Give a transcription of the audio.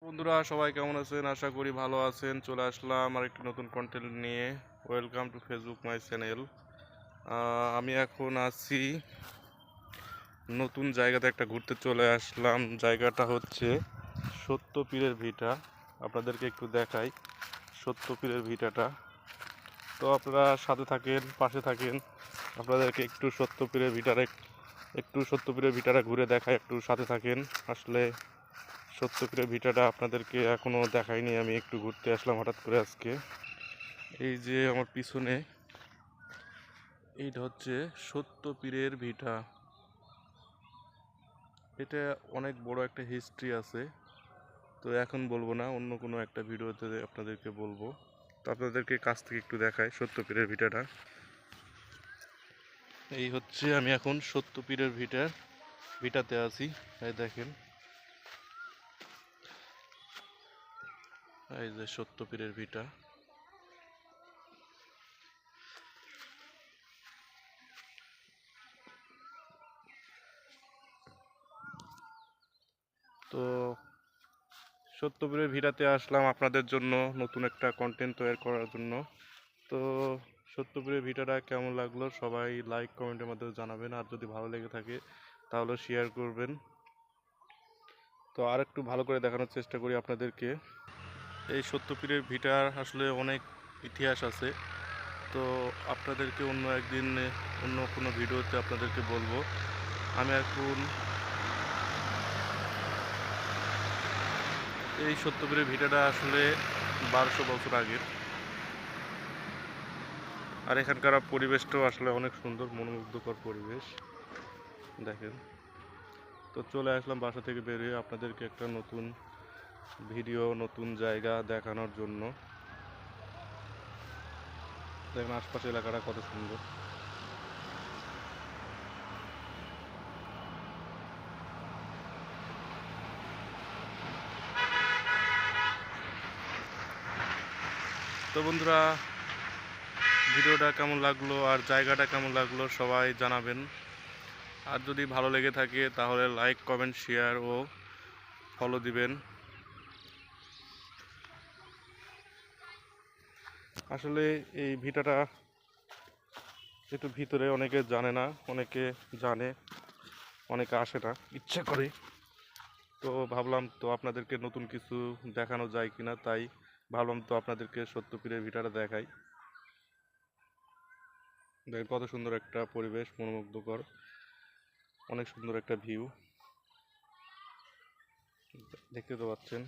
বন্ধুরা সবাই কেমন আছেন? আশা করি ভালো আছেন। চলে আসলাম আর একটি নতুন কন্টেন্ট নিয়ে। Welcome to Facebook my channel. আমি এখন আছি নতুন জায়গাতে একটা ঘুরতে চলে আসলাম। জায়গাটা হচ্ছে সত্যপীরের ভিটা। আপনাদেরকে একটু দেখাই সত্যপীরের ভিটাটা। তো আপনারা সাথে থাকেন, পাশে থাকেন। আপনাদেরকে একটু সত্যপীরের ভিটাটা ঘুরে দেখাই, একটু সাথে থাকেন। আসলে সত্যপীরের ভিটাটা আপনাদেরকে এখনও দেখাইনি। আমি একটু ঘুরতে আসলাম হঠাৎ করে আজকে। এই যে আমার পিছনে এইটা হচ্ছে সত্যপীরের ভিটা। এটা অনেক বড় একটা হিস্ট্রি আছে, তো এখন বলবো না, অন্য কোনো একটা ভিডিওতে আপনাদেরকে বলবো। তো আপনাদেরকে কাছ থেকে একটু দেখাই সত্যপীরের ভিটাটা। এই হচ্ছে আমি এখন সত্যপীরের ভিটাতে আছি। এই দেখেন, এই যে সত্যপীরের ভিটা। তো সত্যপীরের ভিটাতে আসলাম আপনাদের জন্য নতুন একটা কন্টেন্ট তৈরি করার জন্য। তো সত্যপীরের ভিডিওটা কেমন লাগলো সবাই লাইক কমেন্টের মাধ্যমে জানাবেন, আর যদি ভালো লেগে থাকে তাহলে শেয়ার করবেন। তো আর একটু ভালো করে দেখানোর চেষ্টা করি আপনাদেরকে। এই সত্যপীরের ভিটার আসলে অনেক ইতিহাস আছে, তো আপনাদেরকে অন্য একদিন অন্য কোনো ভিডিওতে আপনাদেরকে বলবো। আমি এখন এই সত্যপীরের ভিটাটা আসলে 1200 বছর আগের, আর এখানকার পরিবেশটাও আসলে অনেক সুন্দর, মনোমুগ্ধকর পরিবেশ দেখেন। তো চলে আসলাম বাসা থেকে বেরিয়ে আপনাদেরকে একটা নতুন ভিডিও, নতুন জায়গা দেখানোর জন্য। দেখেন আশপাশ এলাকাটা কত সুন্দর। তো বন্ধুরা, ভিডিওটা কেমন লাগলো আর জায়গাটা কেমন লাগলো সবাই জানাবেন। আর যদি ভালো লেগে থাকে তাহলে লাইক কমেন্ট শেয়ার ও ফলো দিবেন। আসলে এই ভিটাটা একটু ভিতরে, অনেকে জানে না, অনেকে জানে, অনেকে আসে না ইচ্ছা করে। তো ভাবলাম তো আপনাদেরকে নতুন কিছু দেখানো যায় কিনা, তাই ভাবলাম তো আপনাদেরকে সত্যপীরের ভিটাটা দেখাই। দেখেন কত সুন্দর একটা পরিবেশ, মনোমুগ্ধকর, অনেক সুন্দর একটা ভিউ দেখতে তো পাচ্ছেন।